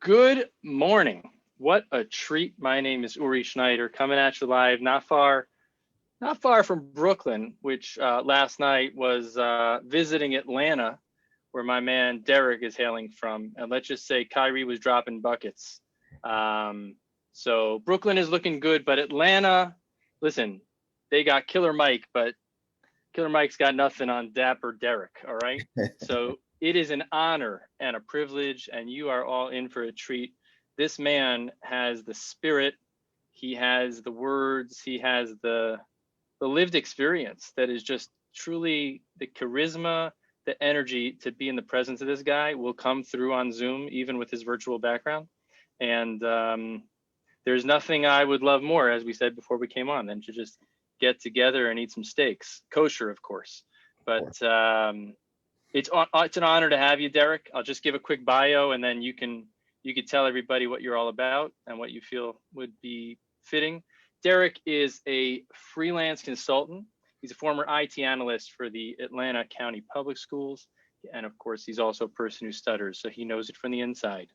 Good morning. What a treat. My name is Uri Schneider, coming at you live, not far from Brooklyn, which last night was visiting Atlanta, where my man Derek is hailing from. And let's just say Kyrie was dropping buckets. So Brooklyn is looking good, but Atlanta, listen, they got Killer Mike, but Killer Mike's got nothing on Dapper Derek, all right? So it is an honor and a privilege, and you are all in for a treat. This man has the spirit, he has the words, he has the lived experience that is just truly the charisma, the energy to be in the presence of this guy will come through on Zoom, even with his virtual background. And there's nothing I would love more, as we said before we came on, than to just get together and eat some steaks, kosher, of course. But it's an honor to have you, Derek. I'll just give a quick bio, and then you can tell everybody what you're all about and what you feel would be fitting. Derek is a freelance consultant. He's a former IT analyst for the Atlanta County Public Schools. And of course, he's also a person who stutters, so he knows it from the inside.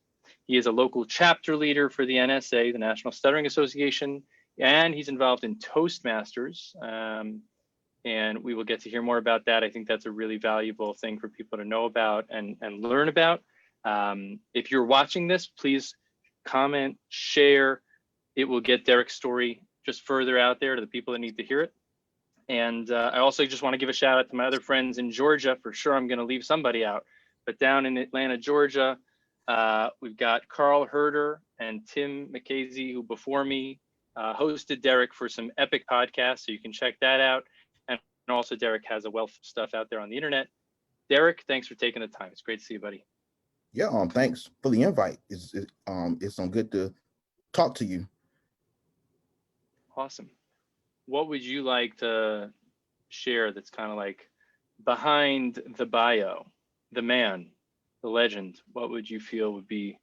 He is a local chapter leader for the NSA, the National Stuttering Association, and he's involved in Toastmasters. And we will get to hear more about that. I think that's a really valuable thing for people to know about and learn about. If you're watching this, please comment, share. It will get Derek's story just further out there to the people that need to hear it. And I also just want to give a shout out to my other friends in Georgia. For sure, I'm going to leave somebody out. But down in Atlanta, Georgia, we've got Carl Herder and Tim McKaysey, who before me hosted Derek for some epic podcasts. So you can check that out. And also Derek has a wealth of stuff out there on the internet. Derek, thanks for taking the time. It's great to see you, buddy. Yeah, thanks for the invite. It's good to talk to you. Awesome. What would you like to share that's kind of like behind the bio, the man, the legend? What would you feel would be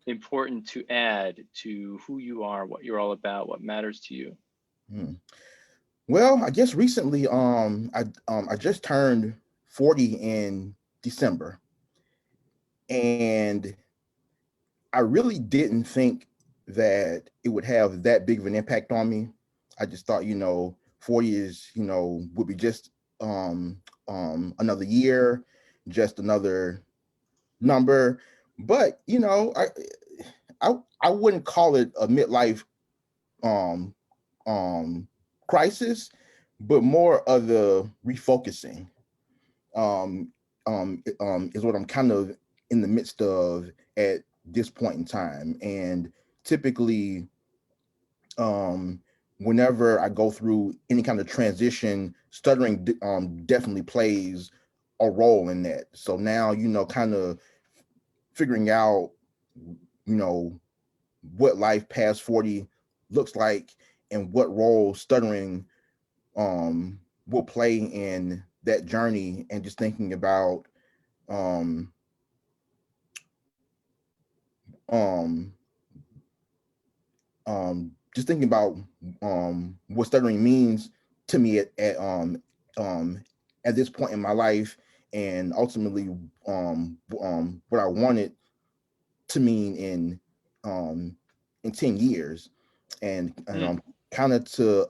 important to add to who you are, what you're all about, what matters to you? Well, I guess recently, I just turned 40 in December, and I really didn't think that it would have that big of an impact on me. I just thought, 40 is, would be just another year, just another number. But I wouldn't call it a midlife crisis, but more of the refocusing is what I'm kind of in the midst of at this point in time. And typically, whenever I go through any kind of transition, stuttering definitely plays a role in that. So now, kind of figuring out, what life past 40 looks like and what role stuttering will play in that journey, and just thinking about just thinking about what stuttering means to me at this point in my life, and ultimately what I want it to mean in 10 years, and kind of to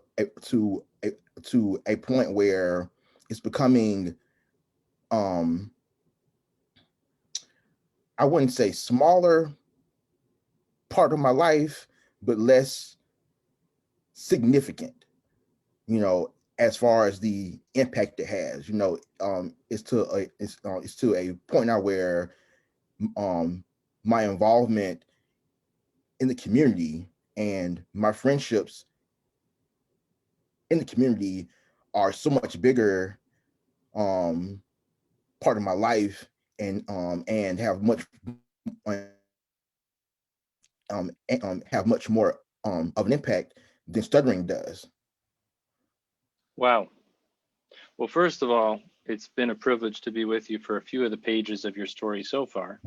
a point where it's becoming I wouldn't say smaller part of my life, but less significant, as far as the impact it has. It's to a point now where my involvement in the community and my friendships in the community are so much bigger part of my life, and have much more of an impact than stuttering does. Wow. Well, first of all, it's been a privilege to be with you for a few of the pages of your story so far.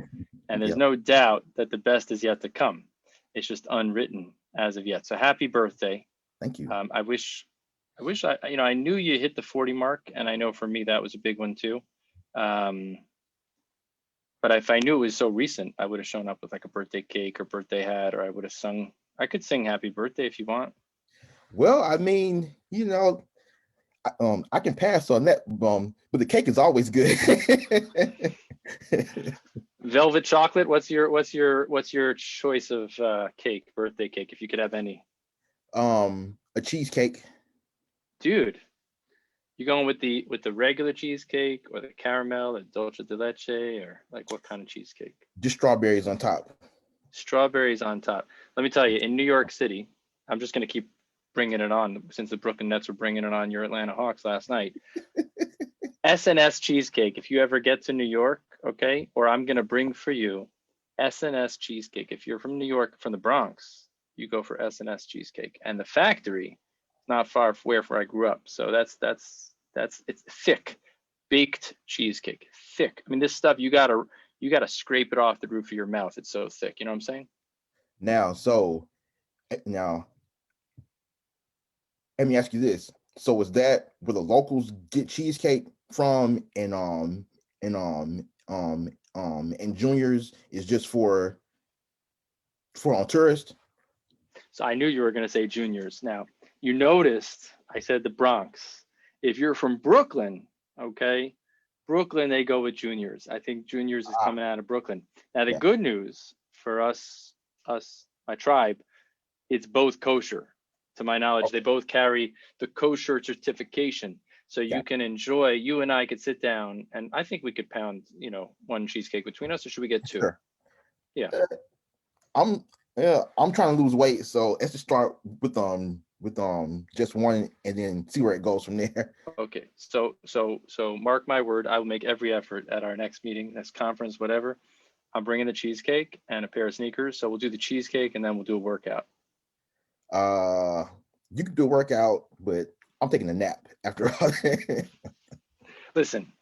And there's no doubt that the best is yet to come. It's just unwritten as of yet. So happy birthday. Thank you. I wish I knew you hit the 40 mark, and I know for me that was a big one too. But if I knew it was so recent, I would have shown up with like a birthday cake or birthday hat, or I would have sung. I could sing happy birthday if you want. Well, I mean, I can pass on that, but the cake is always good. Velvet chocolate. What's your choice of cake, birthday cake, if you could have any? A cheesecake. Dude, you going with the regular cheesecake or the caramel or dulce de leche, or like what kind of cheesecake? Just strawberries on top. Strawberries on top. Let me tell you, in New York City, I'm just going to keep bringing it on since the Brooklyn Nets were bringing it on your Atlanta Hawks last night. S&S cheesecake. If you ever get to New York, okay, or I'm going to bring for you S&S cheesecake. If you're from New York, from the Bronx, you go for S&S cheesecake. And the factory is not far from where I grew up. So it's thick, baked cheesecake, thick. I mean, this stuff you gotta scrape it off the roof of your mouth. It's so thick. You know what I'm saying? Now, let me ask you this. So is that where the locals get cheesecake from, and juniors is just for tourists? So I knew you were going to say juniors. Now, you noticed I said the Bronx. If you're from Brooklyn, okay, Brooklyn, they go with juniors. I think juniors is coming out of Brooklyn. Now, the good news for us, my tribe, it's both kosher. To my knowledge, they both carry the kosher certification. So you can enjoy, you and I could sit down, and I think we could pound, one cheesecake between us, or should we get two? Sure. Yeah. I'm trying to lose weight, so let's just start with just one and then see where it goes from there. Okay. So mark my word, I will make every effort at our next meeting, next conference, whatever. I'm bringing the cheesecake and a pair of sneakers. So we'll do the cheesecake and then we'll do a workout. You can do a workout, but I'm taking a nap after all. Listen,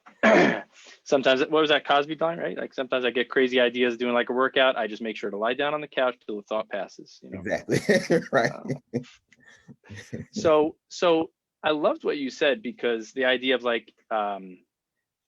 sometimes, what was that Cosby line, right? Like sometimes I get crazy ideas doing like a workout. I just make sure to lie down on the couch till the thought passes. Exactly. Right. So I loved what you said, because the idea of like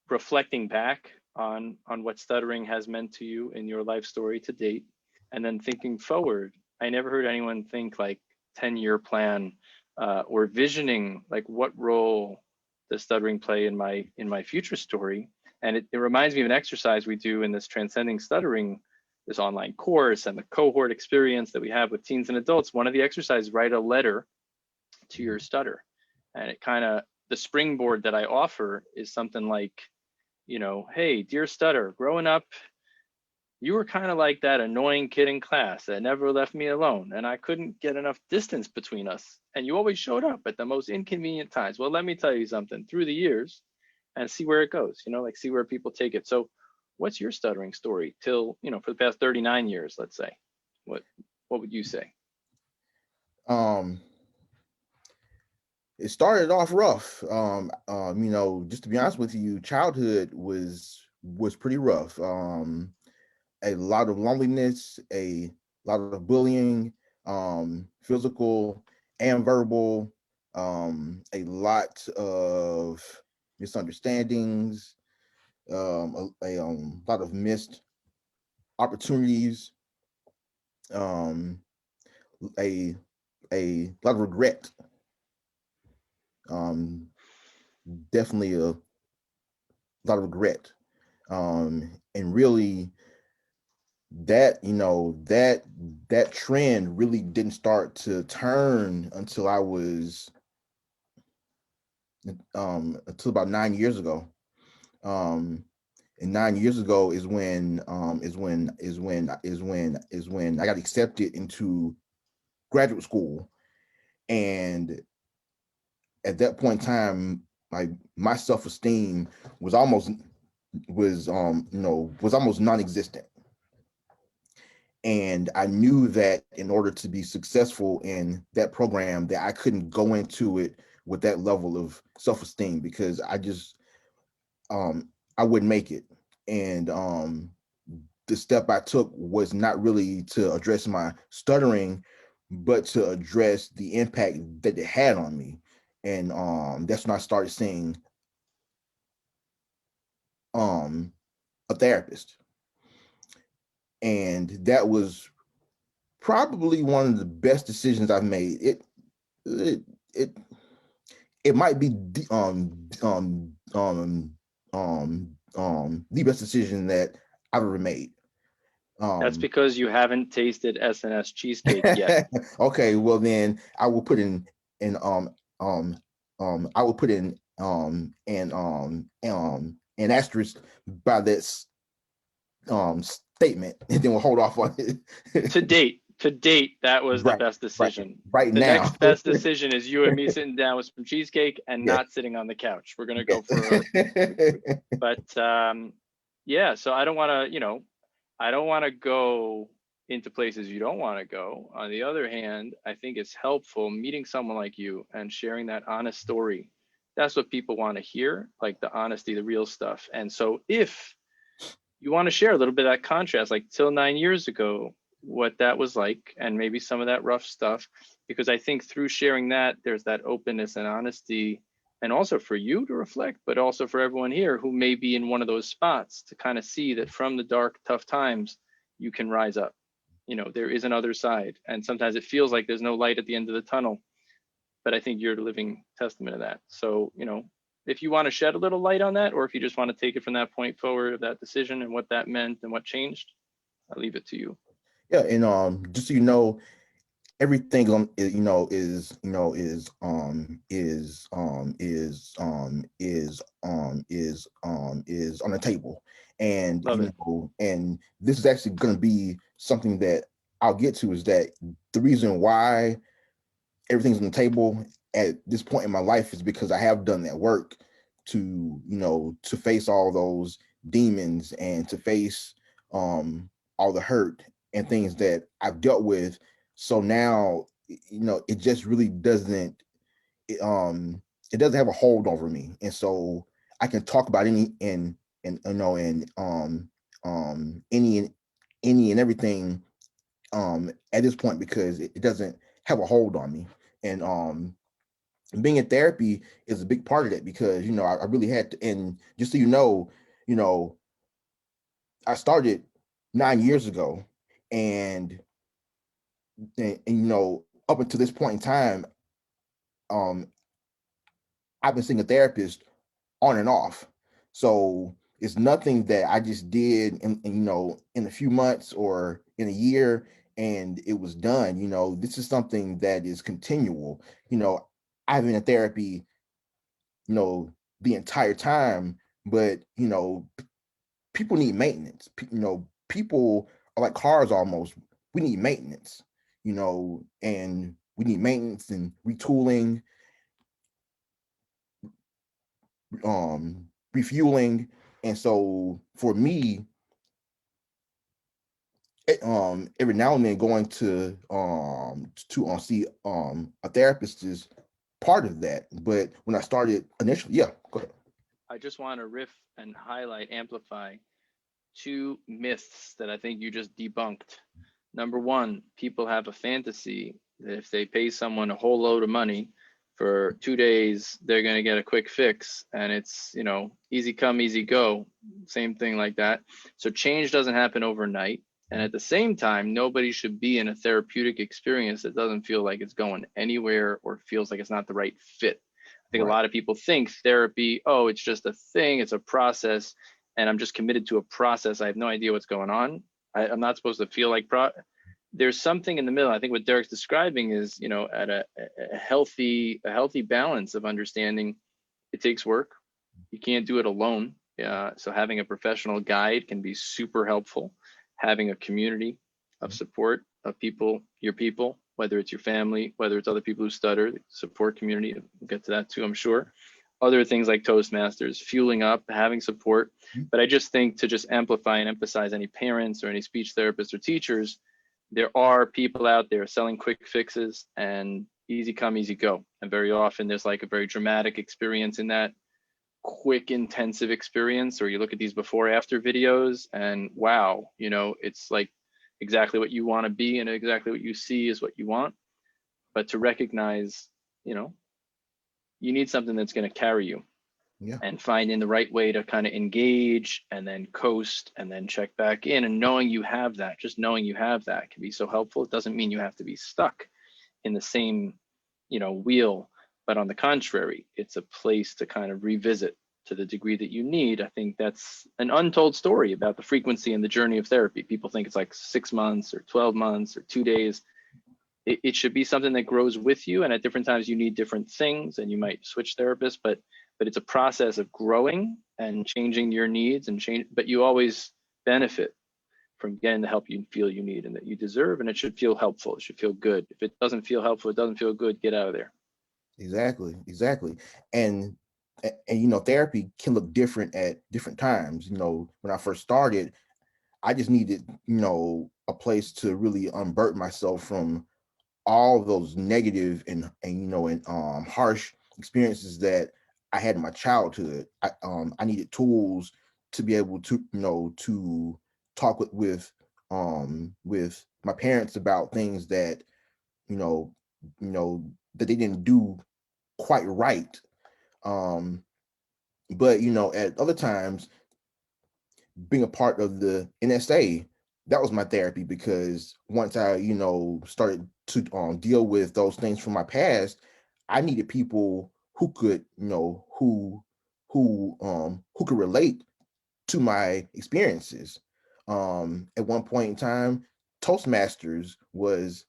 reflecting back on what stuttering has meant to you in your life story to date, and then thinking forward. I never heard anyone think like 10-year plan or visioning like what role does stuttering play in my future story. And it reminds me of an exercise we do in this Transcending Stuttering, this online course, and the cohort experience that we have with teens and adults. One of the exercises, write a letter to your stutter. And it kind of, the springboard that I offer is something like, hey, dear stutter, growing up, you were kind of like that annoying kid in class that never left me alone, and I couldn't get enough distance between us. And you always showed up at the most inconvenient times. Well, let me tell you something, through the years, and see where it goes, like see where people take it. So what's your stuttering story till, for the past 39 years, let's say? What would you say? It started off rough. Just to be honest with you, childhood was pretty rough. A lot of loneliness, a lot of bullying, physical and verbal, a lot of misunderstandings, a lot of missed opportunities, a lot of regret. Definitely a lot of regret. And really, that trend really didn't start to turn until I was until about 9 years ago. And 9 years ago is when I got accepted into graduate school. And at that point in time, my self-esteem was almost non-existent. And I knew that in order to be successful in that program, that I couldn't go into it with that level of self-esteem, because I just I wouldn't make it. And the step I took was not really to address my stuttering, but to address the impact that it had on me. And that's when I started seeing a therapist. And that was probably one of the best decisions I've made. It might be the best decision that I've ever made. That's because you haven't tasted S&S cheesecake yet. Okay, well then I will put in I will put in an asterisk by this statement, and then we'll hold off on it. To date, that was the Right, best decision. right The now. next best decision is you and me sitting down with some cheesecake and Yeah. not sitting on the couch. We're gonna go for but yeah, so I don't want to, I don't want to go into places you don't want to go. On the other hand, I think it's helpful meeting someone like you and sharing that honest story. That's what people want to hear, like the honesty, the real stuff. And so if you want to share a little bit of that contrast, like till 9 years ago, what that was like, and maybe some of that rough stuff, because I think through sharing that, there's that openness and honesty, and also for you to reflect, but also for everyone here who may be in one of those spots to kind of see that from the dark, tough times, you can rise up. There is another side. And sometimes it feels like there's no light at the end of the tunnel, but I think you're a living testament of that. So, if you want to shed a little light on that, or if you just want to take it from that point forward of that decision and what that meant and what changed, I'll leave it to you. Yeah, and just so you know, everything is on the table, and and this is actually going to be something that I'll get to, is that the reason why everything's on the table at this point in my life is because I have done that work to face all those demons and to face all the hurt and things that I've dealt with. So now, it just really doesn't, it doesn't have a hold over me. And so I can talk about any and everything at this point, because it doesn't have a hold on me. And being in therapy is a big part of that, because I really had to. And just so you know I started 9 years ago, and up until this point in time, um I've been seeing a therapist on and off. So it's nothing that I just did in a few months or in a year and it was done. This is something that is continual. I've been in therapy the entire time, but people need maintenance. People are like cars almost. We need maintenance, and we need maintenance and retooling, refueling. And so for me, every now and then going to see a therapist is part of that. But when I started initially, yeah, go ahead. I just want to riff and highlight, amplify two myths that I think you just debunked. Number one, people have a fantasy that if they pay someone a whole load of money for 2 days, they're going to get a quick fix, and it's, easy come, easy go, same thing like that. So change doesn't happen overnight. And at the same time, nobody should be in a therapeutic experience that doesn't feel like it's going anywhere or feels like it's not the right fit. I think a lot of people think therapy, oh, it's just a thing, it's a process, and I'm just committed to a process. I have no idea what's going on. I'm not supposed to feel like there's something in the middle. I think what Derek's describing is, at a healthy balance of understanding it takes work. You can't do it alone. So having a professional guide can be super helpful. Having a community of support of people, your people, whether it's your family, whether it's other people who stutter, support community, we'll get to that too, I'm sure. Other things like Toastmasters, fueling up, having support. But I just think to just amplify and emphasize any parents or any speech therapists or teachers, there are people out there selling quick fixes and easy come, easy go. And very often there's like a very dramatic experience in that quick, intensive experience, or you look at these before after videos and wow, it's like exactly what you want to be and exactly what you see is what you want. But to recognize, you need something that's going to carry you. Yeah. and finding the right way to kind of engage and then coast and then check back in, and knowing you have that, just knowing you have that can be so helpful. It doesn't mean you have to be stuck in the same, wheel, but on the contrary, it's a place to kind of revisit to the degree that you need. I think that's an untold story about the frequency and the journey of therapy. People think it's like 6 months or 12 months or 2 days. It should be something that grows with you, and at different times you need different things and you might switch therapists, but it's a process of growing and changing your needs and change, but you always benefit from getting the help you feel you need and that you deserve, and it should feel helpful. It should feel good. If it doesn't feel helpful, it doesn't feel good, get out of there. Exactly. And therapy can look different at different times. When I first started, I just needed, a place to really unburden myself from all those negative and harsh experiences that I had in my childhood. I needed tools to be able to to talk with my parents about things that you know that they didn't do quite right. But at other times, being a part of the NSA, that was my therapy, because once I started to deal with those things from my past, I needed people who could who could relate to my experiences. At one point in time, Toastmasters was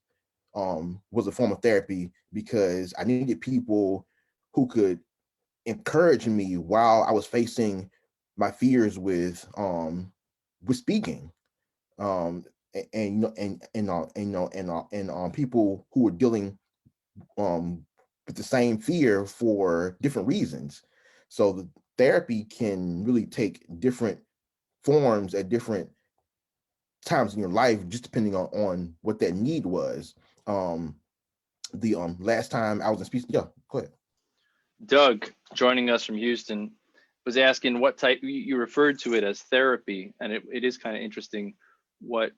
a form of therapy, because I needed people who could encourage me while I was facing my fears with speaking. And people who were dealing with the same fear for different reasons. So the therapy can really take different forms at different times in your life, just depending on what that need was. The last time I was in speech, yeah, go ahead. Doug, joining us from Houston, was asking what type, you referred to it as therapy, and it is kind of interesting what,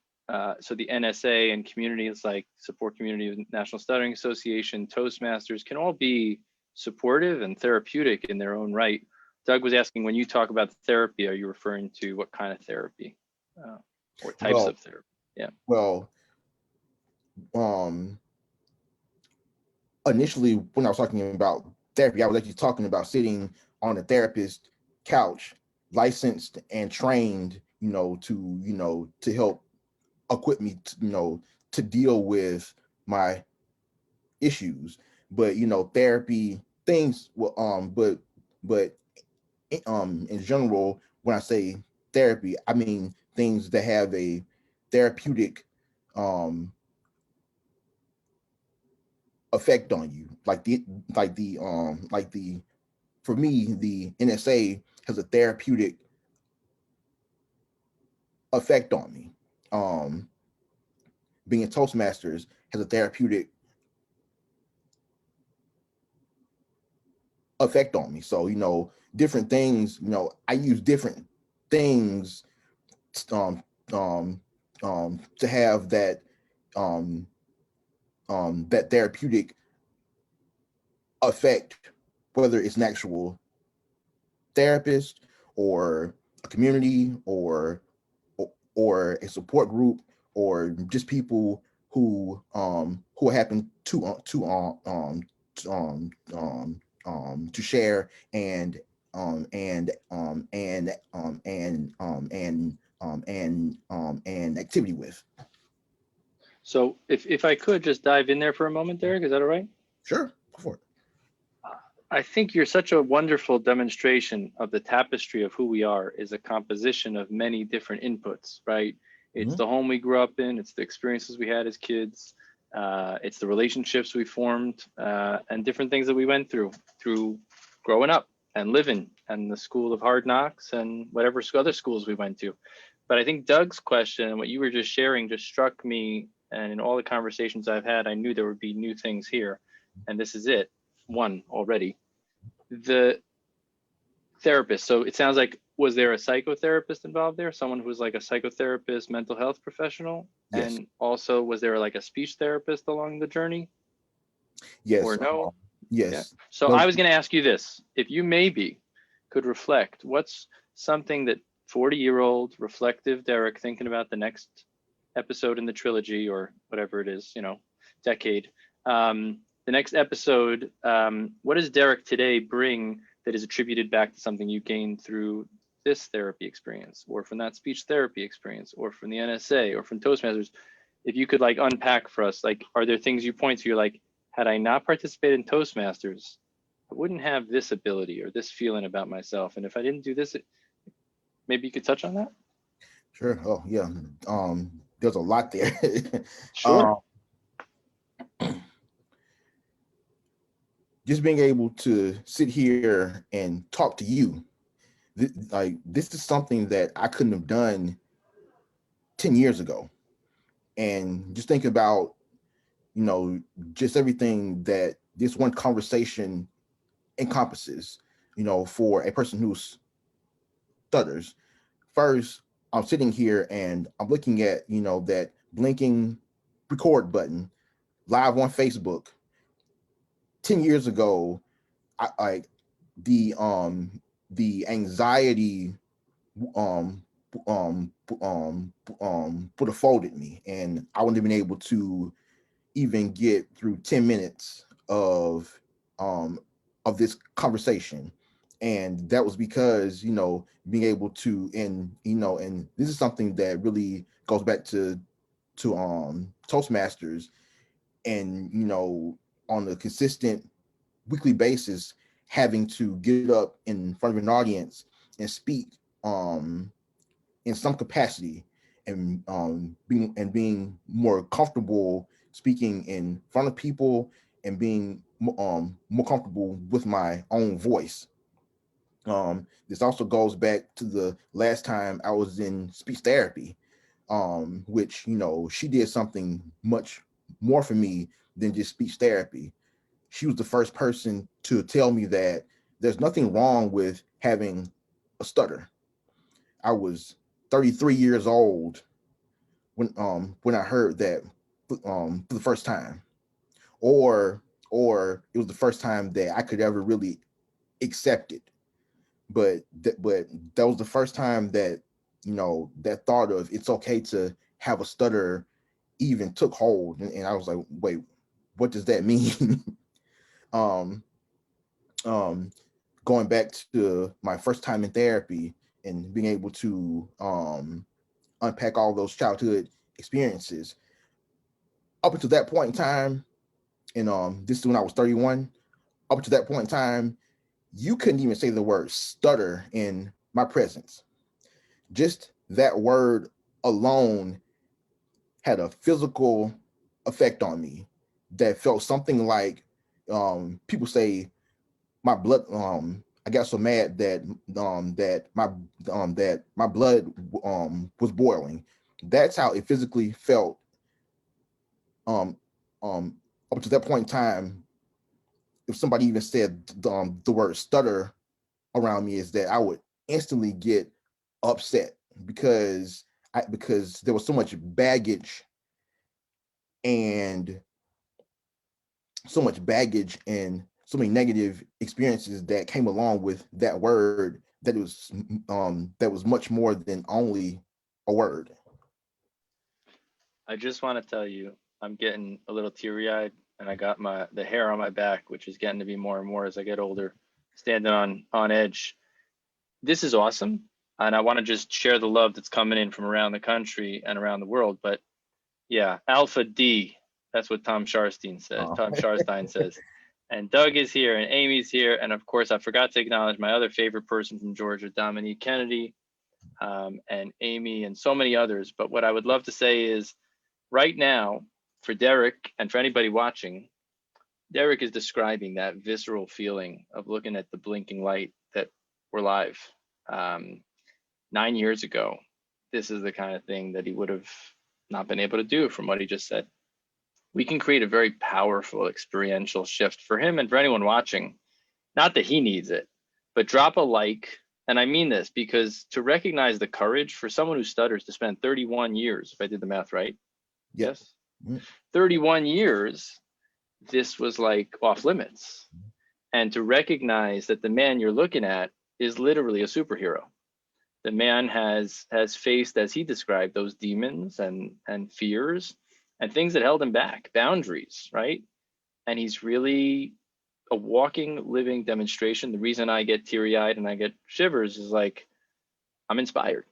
so the NSA and communities like Support Community, National Stuttering Association, Toastmasters can all be supportive and therapeutic in their own right. Doug was asking, when you talk about therapy, are you referring to what kind of therapy or types of therapy? Yeah. Well, initially when I was talking about therapy, I was actually talking about sitting on a therapist couch, licensed and trained, to help equip me to deal with my issues. But therapy things will but in general, when I say therapy, I mean things that have a therapeutic effect on you, for me, the NSA has a therapeutic effect on me. Being a Toastmasters has a therapeutic effect on me. So different things, I use different things um to have that that therapeutic effect, whether it's an actual therapist or a community or a support group, or just people who happen to share and activity with. So if I could just dive in there for a moment, Derek, is that all right? Sure, go for it. I think you're such a wonderful demonstration of the tapestry of who we are is a composition of many different inputs, right? It's the home we grew up in, it's the experiences we had as kids, it's the relationships we formed, and different things that we went through growing up and living, and the school of hard knocks and whatever other schools we went to. But I think Doug's question and what you were just sharing just struck me, and in all the conversations I've had, I knew there would be new things here, and this is it. One already. The therapist. So it sounds like, was there a psychotherapist involved there? Someone who was like a psychotherapist, mental health professional? Yes. And also, was there like a speech therapist along the journey? Yes. Or no? Yes. Yeah. So No. I was going to ask you this: if you maybe could reflect, what's something that 40-year-old reflective Derek, thinking about the next episode in the trilogy or whatever it is, you know, decade, the next episode, what does Derek today bring that is attributed back to something you gained through this therapy experience, or from that speech therapy experience, or from the NSA, or from Toastmasters? If you could like unpack for us, like, are there things you point to, you're like, had I not participated in Toastmasters, I wouldn't have this ability or this feeling about myself. And if I didn't do this, maybe you could touch on that? Sure. Oh, yeah. There's a lot there. Sure. Just being able to sit here and talk to you, this is something that I couldn't have done 10 years ago. And just think about, you know, just everything that this one conversation encompasses, you know, for a person who stutters. First, I'm sitting here and I'm looking at, you know, that blinking record button live on Facebook. 10 years ago, I the anxiety would have folded me, and I wouldn't have been able to even get through 10 minutes of this conversation. And that was because, you know, being able to, and you know, and this is something that really goes back to Toastmasters, and you know, on a consistent weekly basis, having to get up in front of an audience and speak in some capacity, and being more comfortable speaking in front of people, and being more comfortable with my own voice. This also goes back to the last time I was in speech therapy, which, you know, she did something much more for me than just speech therapy. She was the first person to tell me that there's nothing wrong with having a stutter. I was 33 years old when I heard that for the first time, or it was the first time that I could ever really accept it. But that was the first time that, you know, that thought of it's okay to have a stutter even took hold, and I was like, wait, what does that mean? um Going back to my first time in therapy and being able to unpack all those childhood experiences. Up until that point in time, and this is when I was 31, up to that point in time, you couldn't even say the word stutter in my presence. Just that word alone had a physical effect on me that felt something like, people say, my blood, I got so mad that my blood was boiling. That's how it physically felt. Um, Up to that point in time, if somebody even said the word stutter around me, is that I would instantly get upset, because there was so much baggage and so many negative experiences that came along with that word, that was much more than only a word. I just want to tell you, I'm getting a little teary-eyed, and I got the hair on my back, which is getting to be more and more as I get older, standing on edge. This is awesome, and I want to just share the love that's coming in from around the country and around the world. But yeah, Alpha D, that's what Tom Sharstein says. Tom Sharstein says. And Doug is here, and Amy's here, and of course I forgot to acknowledge my other favorite person from Georgia, Dominique Kennedy, and Amy, and so many others. But what I would love to say is, right now, for Derek and for anybody watching, Derek is describing that visceral feeling of looking at the blinking light that we're live. 9 years ago, this is the kind of thing that he would have not been able to do from what he just said. We can create a very powerful experiential shift for him and for anyone watching. Not that he needs it, but drop a like. And I mean this because to recognize the courage for someone who stutters to spend 31 years, if I did the math right. Yes. 31 years, this was like off limits. And to recognize that the man you're looking at is literally a superhero. The man has faced, as he described, those demons and fears and things that held him back, boundaries, right? And he's really a walking, living demonstration. The reason I get teary-eyed and I get shivers is like, I'm inspired.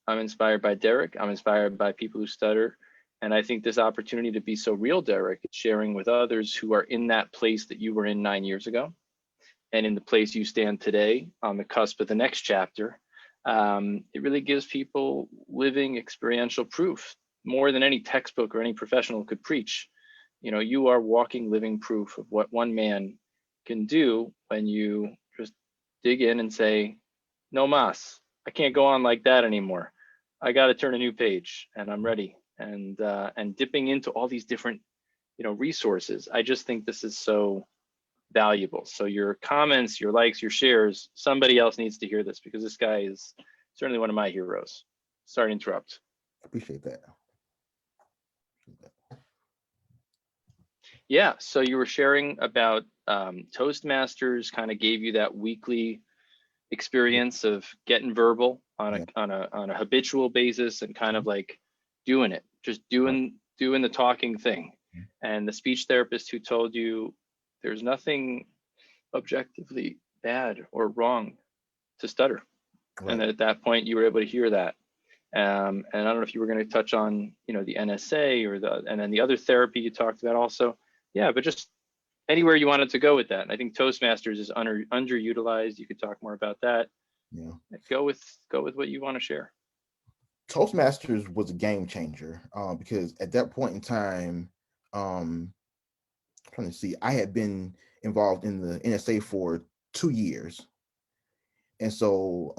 I'm inspired by Derek. I'm inspired by people who stutter. And I think this opportunity to be so real, Derek, sharing with others who are in that place that you were in 9 years ago, and in the place you stand today on the cusp of the next chapter, it really gives people living experiential proof more than any textbook or any professional could preach. You know, you are walking, living proof of what one man can do when you just dig in and say, no mas, I can't go on like that anymore. I got to turn a new page, and I'm ready. And dipping into all these different, you know, resources. I just think this is so valuable. So your comments, your likes, your shares, somebody else needs to hear this, because this guy is certainly one of my heroes. Sorry to interrupt. Appreciate that. Yeah, so you were sharing about Toastmasters kind of gave you that weekly experience of getting verbal on a habitual basis and kind of like doing it, just doing the talking thing. And the speech therapist who told you there's nothing objectively bad or wrong to stutter. Right. And at that point you were able to hear that. And I don't know if you were going to touch on, you know, the NSA or and then the other therapy you talked about also. Yeah, but just anywhere you wanted to go with that. And I think Toastmasters is underutilized. You could talk more about that. Yeah. Go with what you want to share. Toastmasters was a game changer because at that point in time, I'm trying to see, I had been involved in the NSA for 2 years. And so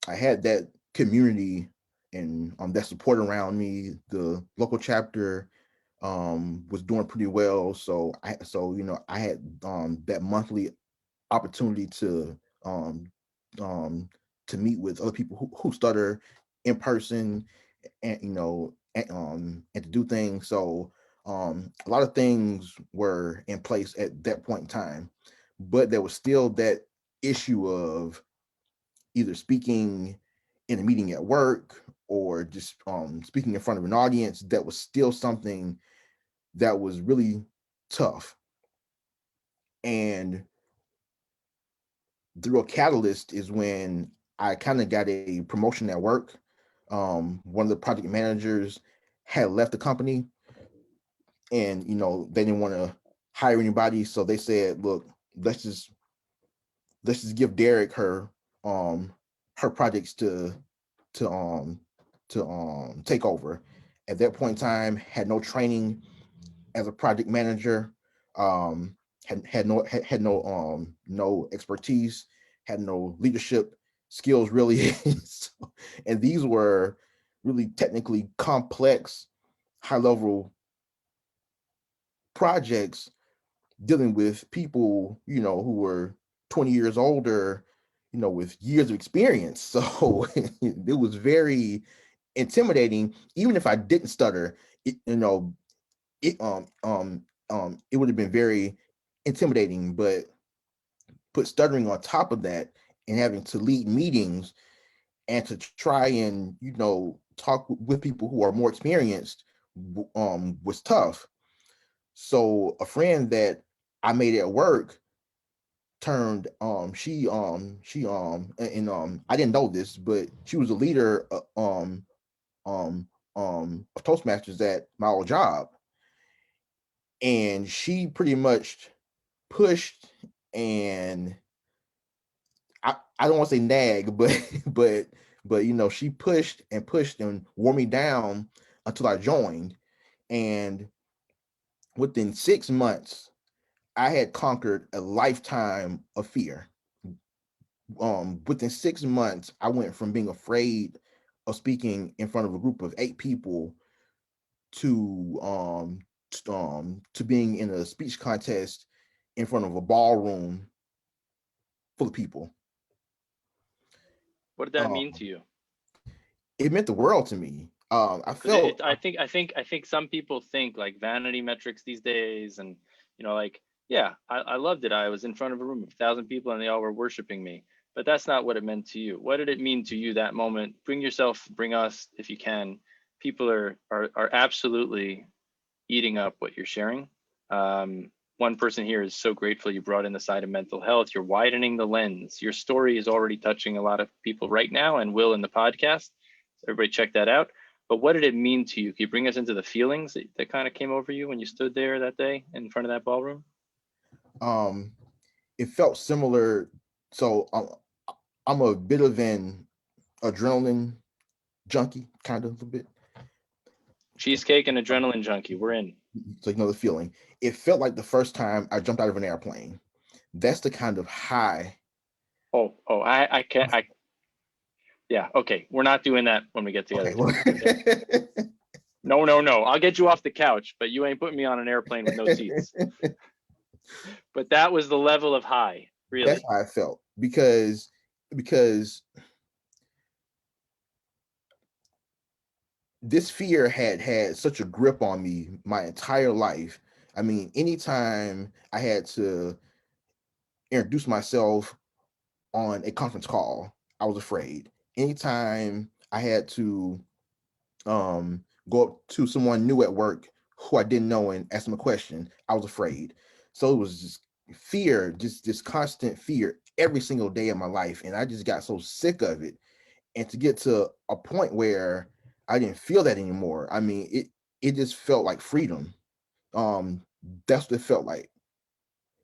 I had that community and that support around me. The local chapter was doing pretty well. So I had that monthly opportunity to meet with other people who stutter in person, and and to do things. So a lot of things were in place at that point in time, but there was still that issue of either speaking in a meeting at work or just speaking in front of an audience. That was still something that was really tough. And the real catalyst is when I kind of got a promotion at work. One of the project managers had left the company, and they didn't want to hire anybody, so they said, "Look, let's just give Derek her projects to take over." At that point in time, had no training as a project manager, had no expertise, had no leadership skills really. And these were really technically complex, high level projects dealing with people, who were 20 years older, with years of experience. So it was very intimidating. Even if I didn't stutter, it would have been very intimidating. But put stuttering on top of that and having to lead meetings and to try and talk with people who are more experienced was tough. So a friend that I made at work turned I didn't know this, but she was a leader of Toastmasters at my old job. And she pretty much pushed, and I don't want to say nag, but she pushed and wore me down until I joined. And within 6 months, I had conquered a lifetime of fear. Within 6 months, I went from being afraid of speaking in front of a group of 8 people to being in a speech contest in front of a ballroom full of people. What did that mean to you? It meant the world to me. I felt. I think some people think like vanity metrics these days, and like, yeah, I loved it. I was in front of a room of 1,000 people, and they all were worshiping me. but that's not what it meant to you. What did it mean to you that moment? Bring us, if you can. People are absolutely eating up what you're sharing. One person here is so grateful you brought in the side of mental health. You're widening the lens. Your story is already touching a lot of people right now and will in the podcast. Everybody check that out. But what did it mean to you? Can you bring us into the feelings that kind of came over you when you stood there that day in front of that ballroom? It felt similar. So I'm a bit of an adrenaline junkie, kind of a bit. Cheesecake and adrenaline junkie. We're in. So you know the feeling. It felt like the first time I jumped out of an airplane. That's the kind of high. I can't. Yeah. Okay. We're not doing that when we get together. Okay. No. I'll get you off the couch, but you ain't putting me on an airplane with no seats. But that was the level of high, really. That's how I felt because this fear had such a grip on me my entire life. I mean, anytime I had to introduce myself on a conference call, I was afraid. Anytime I had to go up to someone new at work who I didn't know and ask them a question, I was afraid. So it was just fear, just this constant fear every single day of my life. And I just got so sick of it. And to get to a point where I didn't feel that anymore. I mean, it just felt like freedom. That's what it felt like.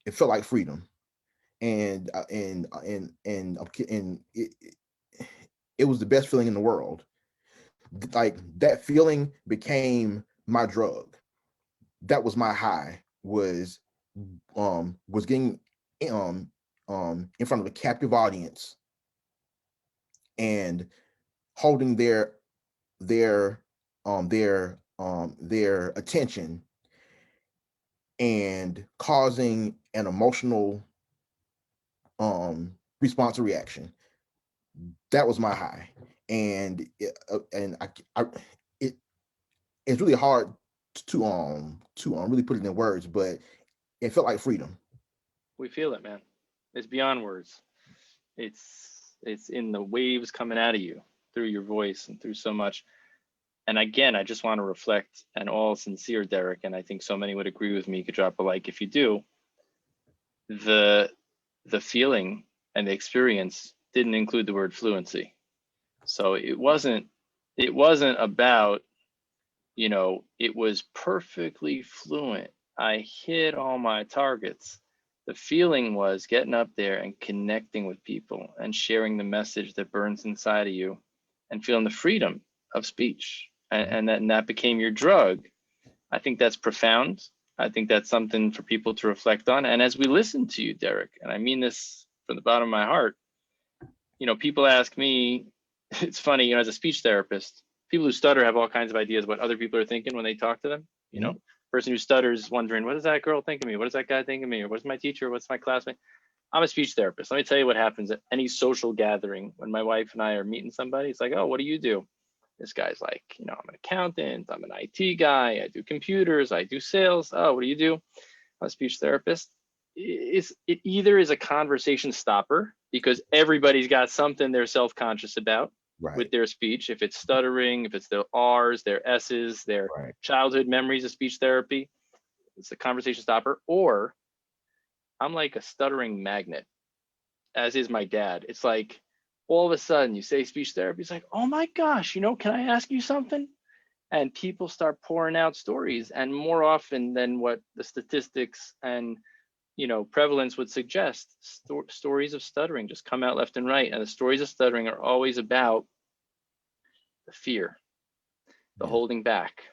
It felt like freedom. And it was the best feeling in the world. Like that feeling became my drug. That was my high, was getting in front of a captive audience and holding their attention and causing an emotional response or reaction. That was my high. And it's really hard to really put it in words, but it felt like freedom. We feel it, man. It's beyond words. It's in the waves coming out of you through your voice and through so much. And again, I just want to reflect, and all sincere, Derek, and I think so many would agree with me. You could drop a like if you do. The feeling and the experience didn't include the word fluency. So it wasn't about, it was perfectly fluent. I hit all my targets. The feeling was getting up there and connecting with people and sharing the message that burns inside of you and feeling the freedom of speech. And that became your drug. I think that's profound. I think that's something for people to reflect on. And as we listen to you, Derek, and I mean this from the bottom of my heart, people ask me, it's funny, as a speech therapist, people who stutter have all kinds of ideas what other people are thinking when they talk to them. Person who stutters wondering, what does that girl think of me? What does that guy think of me? Or what's my teacher? What's my classmate? I'm a speech therapist. Let me tell you what happens at any social gathering when my wife and I are meeting somebody. It's like, oh, what do you do? This guy's like, I'm an accountant. I'm an IT guy. I do computers. I do sales. Oh, what do you do? I'm a speech therapist. It either is a conversation stopper because everybody's got something they're self-conscious about. Right. With their speech, if it's stuttering, if it's their R's, their S's, their childhood memories of speech therapy, it's a conversation stopper. Or I'm like a stuttering magnet, as is my dad. It's like all of a sudden you say speech therapy, it's like, oh my gosh, can I ask you something? And people start pouring out stories, and more often than what the statistics and prevalence would suggest, stories of stuttering just come out left and right. And the stories of stuttering are always about the fear, the holding back.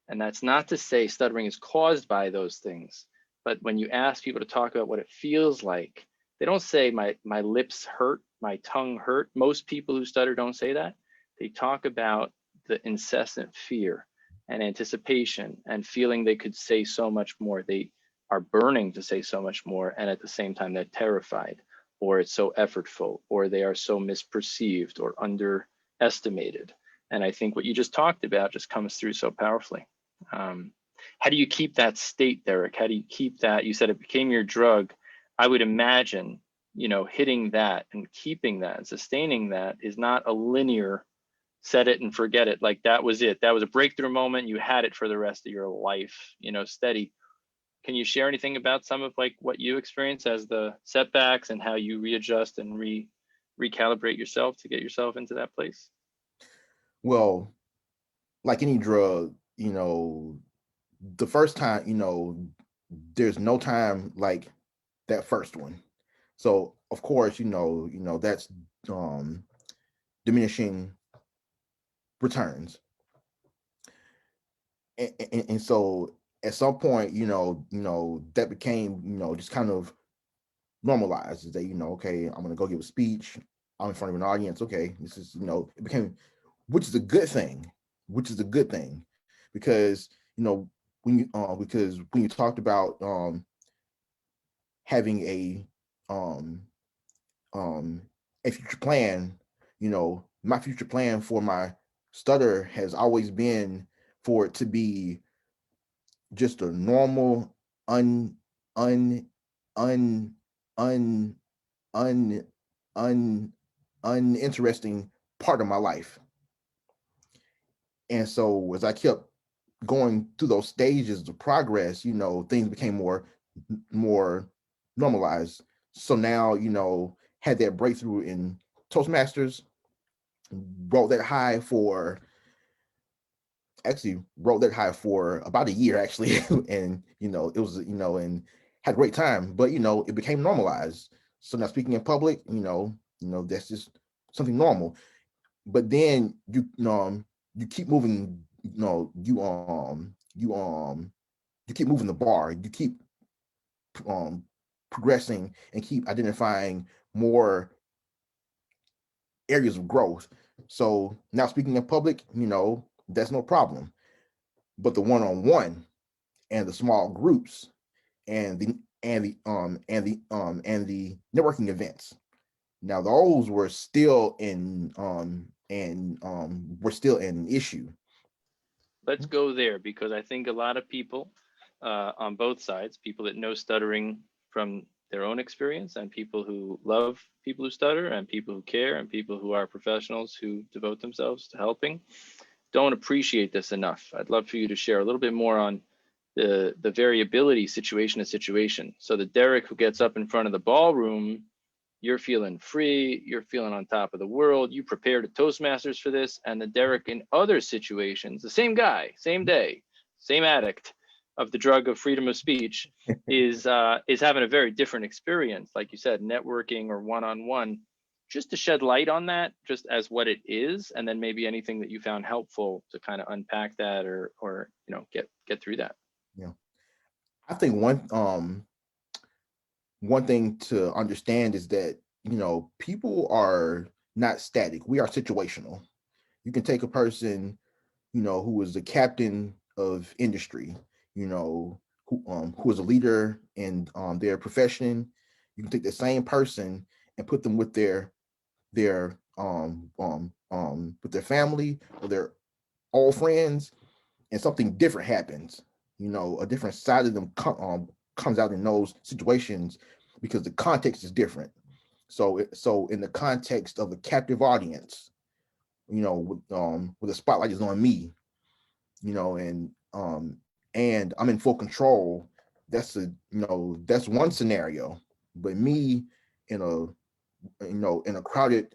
And that's not to say stuttering is caused by those things. But when you ask people to talk about what it feels like, they don't say my lips hurt, my tongue hurt. Most people who stutter don't say that. They talk about the incessant fear and anticipation and feeling they could say so much more. They are burning to say so much more, and at the same time they're terrified, or it's so effortful, or they are so misperceived or underestimated. And I think what you just talked about just comes through so powerfully. How do you keep that state, Derek? How do you keep that? You said it became your drug. I would imagine hitting that and keeping that and sustaining that is not a linear set it and forget it. Like that was it. That was a breakthrough moment. You had it for the rest of your life, steady. Can you share anything about some of like what you experience as the setbacks and how you readjust and recalibrate yourself to get yourself into that place? Well, like any drug, the first time, there's no time like that first one. So of course, that's diminishing returns. And so at some point, that became, just kind of normalized. Is that, okay, I'm gonna go give a speech. I'm in front of an audience. Okay, this is, it became, which is a good thing, because, because when you talked about having um, a future plan, my future plan for my stutter has always been for it to be just a normal, un, un, un, un, un, un, uninteresting part of my life. And so as I kept going through those stages of progress, things became more normalized. So now, had that breakthrough in Toastmasters, wrote that high for about a year actually. And it was, and had a great time, but it became normalized. So now speaking in public, that's just something normal. But then you keep moving, you keep moving the bar, you keep progressing and keep identifying more areas of growth. So now speaking in public, that's no problem. But the one-on-one and the small groups and the networking events, now those were still were still an issue. Let's go there, because I think a lot of people on both sides, people that know stuttering from their own experience, and people who love people who stutter, and people who care, and people who are professionals who devote themselves to helping, don't appreciate this enough. I'd love for you to share a little bit more on the variability situation to situation. So the Derek who gets up in front of the ballroom, you're feeling free, you're feeling on top of the world, you prepared a Toastmasters for this, and the Derek in other situations, the same guy, same day, same addict of the drug of freedom of speech, is having a very different experience, like you said, networking or one-on-one. Just to shed light on that, just as what it is, and then maybe anything that you found helpful to kind of unpack that or get through that. Yeah, I think one thing to understand is that people are not static. We are situational. You can take a person who was the captain of industry, who was a leader in their profession. You can take the same person and put them with their with their family or their old friends, and something different happens. A different side of them comes out in those situations because the context is different. So in the context of a captive audience, with the spotlight is on me, and I'm in full control. That's one scenario. But me in in a crowded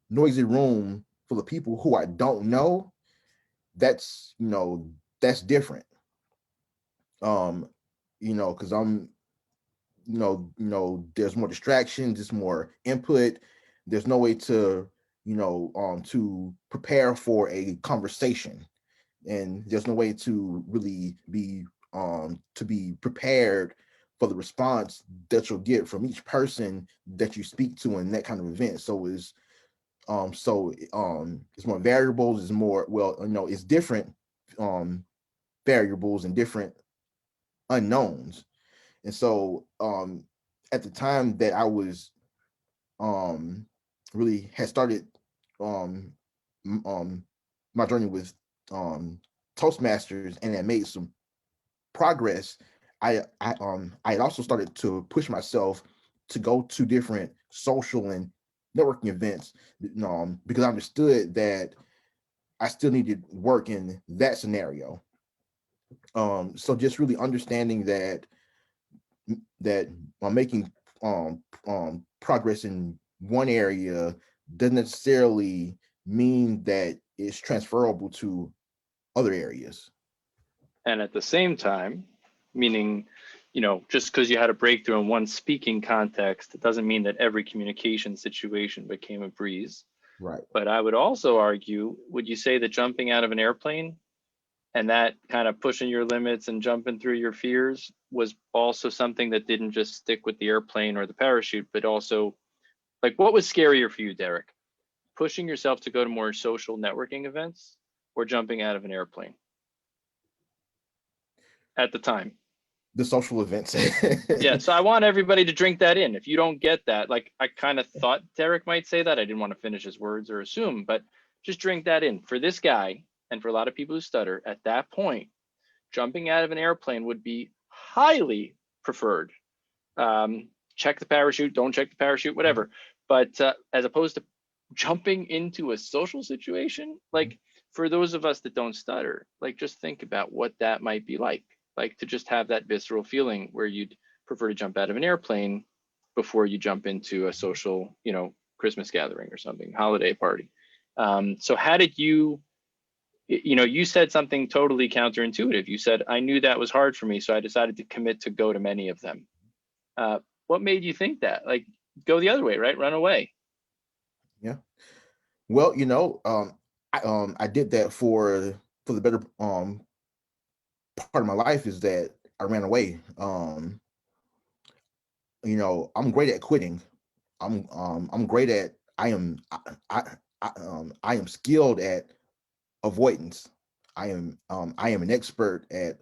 noisy room full of people who I don't know, that's that's different. Because I'm there's more distractions, there's more input, there's no way to prepare for a conversation, and there's no way to really be prepared for the response that you'll get from each person that you speak to in that kind of event. So it's more variables, it's more, it's different variables and different unknowns. And so at the time that I was really had started my journey with Toastmasters and had made some progress, I had also started to push myself to go to different social and networking events, because I understood that I still needed work in that scenario. So just really understanding that making progress in one area doesn't necessarily mean that it's transferable to other areas. And at the same time, meaning, just because you had a breakthrough in one speaking context, it doesn't mean that every communication situation became a breeze. Right. But I would also argue, would you say that jumping out of an airplane and that kind of pushing your limits and jumping through your fears was also something that didn't just stick with the airplane or the parachute, but also, like, what was scarier for you, Derek? Pushing yourself to go to more social networking events or jumping out of an airplane at the time? The social events. Yeah, so I want everybody to drink that in. If you don't get that, like, I kind of thought Derek might say that. I didn't want to finish his words or assume, but just drink that in. For this guy, and for a lot of people who stutter, at that point, jumping out of an airplane would be highly preferred. Check the parachute, don't check the parachute, whatever. But as opposed to jumping into a social situation, like, for those of us that don't stutter, like, just think about what that might be like to just have that visceral feeling where you'd prefer to jump out of an airplane before you jump into a social, Christmas gathering or something, holiday party. So how did you said something totally counterintuitive. You said, I knew that was hard for me, so I decided to commit to go to many of them. What made you think that? Like, go the other way, right? Run away. Yeah. Well, I did that for the better part of my life, is that I ran away. I'm great at quitting. I'm great at I am skilled at avoidance. I am an expert at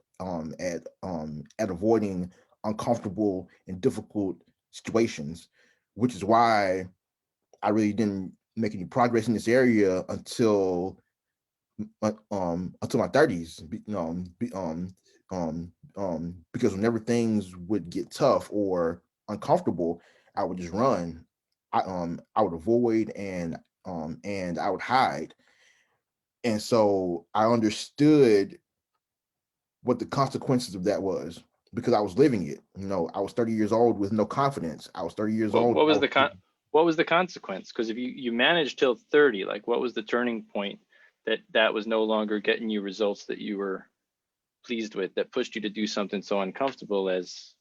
avoiding uncomfortable and difficult situations, which is why I really didn't make any progress in this area until my 30s. Because whenever things would get tough or uncomfortable, I would just run. I would avoid, and I would hide. And so I understood what the consequences of that was, because I was living it. I was 30 years old with no confidence. I was 30 years What, old. what was the what was the consequence? Because if you managed till 30, like, what was the turning point that was no longer getting you results that you were pleased with, that pushed you to do something so uncomfortable as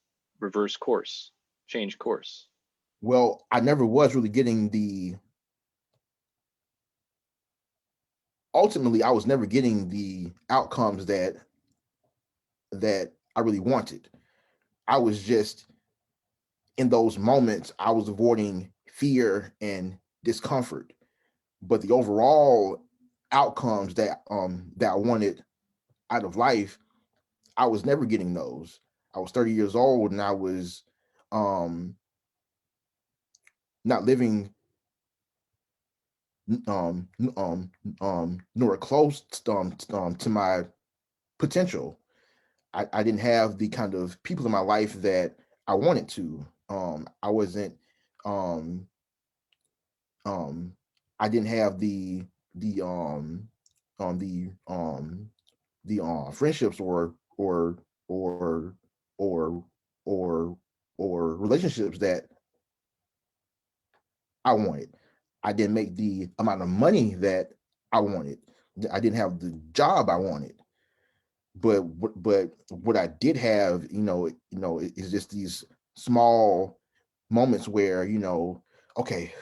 change course? Well, I never was really getting ultimately, I was never getting the outcomes that I really wanted. I was just, in those moments, I was avoiding fear and discomfort. But the overall outcomes that I wanted out of life, I was never getting those. I was 30 years old, and I was not living nor close to my potential. I didn't have the kind of people in my life that I wanted to. I wasn't I didn't have the friendships or or or relationships that I wanted. I didn't make the amount of money that I wanted. I didn't have the job I wanted. But what I did have, is just these small moments where, okay,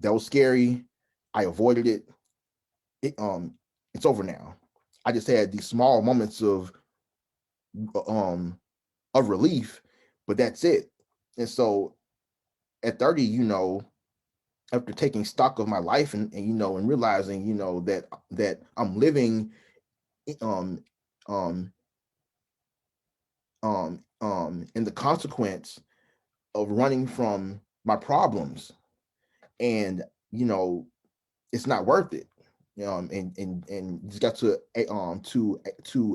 that was scary. I avoided it. It's over now. I just had these small moments um of relief, but that's it. And so at 30, after taking stock of my life, and realizing, that I'm living um um in the consequence of running from my problems, and it's not worth it. And just got to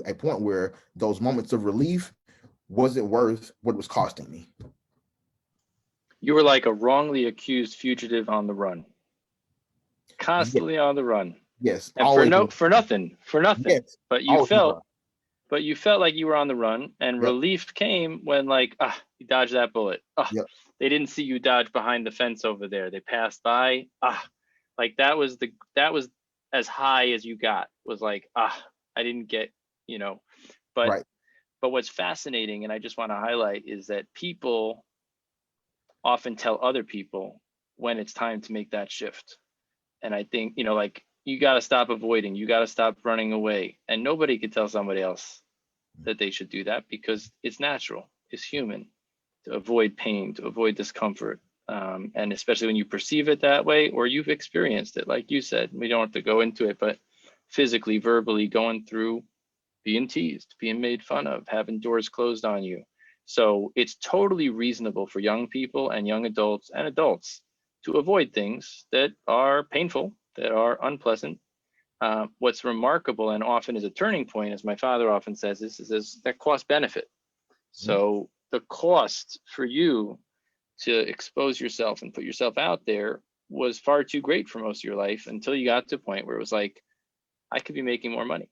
a point where those moments of relief wasn't worth what it was costing me. You were like a wrongly accused fugitive on the run, constantly on the run. Yes, And always. for nothing. Yes, But you always on the felt, run. but you felt like you were on the run, and Yep, relief came when, like, you dodged that bullet. yep, They didn't see you dodge behind the fence over there. They passed by. Like that was as high as you got, was like, I didn't get, but right. what's fascinating, and I just want to highlight, is that people often tell other people when it's time to make that shift. And I think, like, you got to stop avoiding, you got to stop running away. And nobody could tell somebody else that they should do that, because it's natural, it's human to avoid pain, to avoid discomfort. And especially when you perceive it that way, or you've experienced it, like you said, we don't have to go into it, but physically, verbally going through being teased, being made fun of, having doors closed on you. So it's totally reasonable for young people and young adults and adults to avoid things that are painful, that are unpleasant. What's remarkable, and often is a turning point, as my father often says, is that cost benefit. So the cost for you to expose yourself and put yourself out there was far too great for most of your life, until you got to a point where it was like, I could be making more money.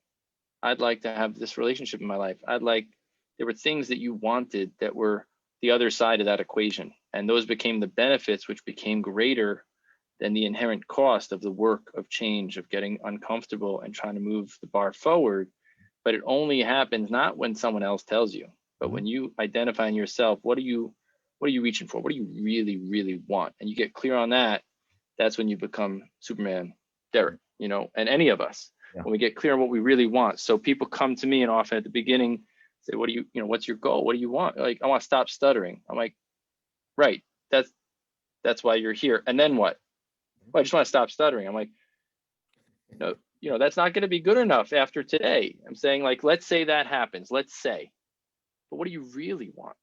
I'd like to have this relationship in my life. There were things that you wanted that were the other side of that equation. And those became the benefits, which became greater than the inherent cost of the work of change, of getting uncomfortable and trying to move the bar forward. But it only happens not when someone else tells you, but when you identify in yourself, what are you reaching for? What do you really, really want? And you get clear on that. That's when you become Superman, Derek, and any of us, when we get clear on what we really want. So people come to me and often at the beginning say, what do you, what's your goal? What do you want? Like, I want to stop stuttering. I'm like, right. That's why you're here. And then what? Well, I just want to stop stuttering. I'm like, no, that's not going to be good enough after today. I'm saying, like, let's say that happens. Let's say, but what do you really want?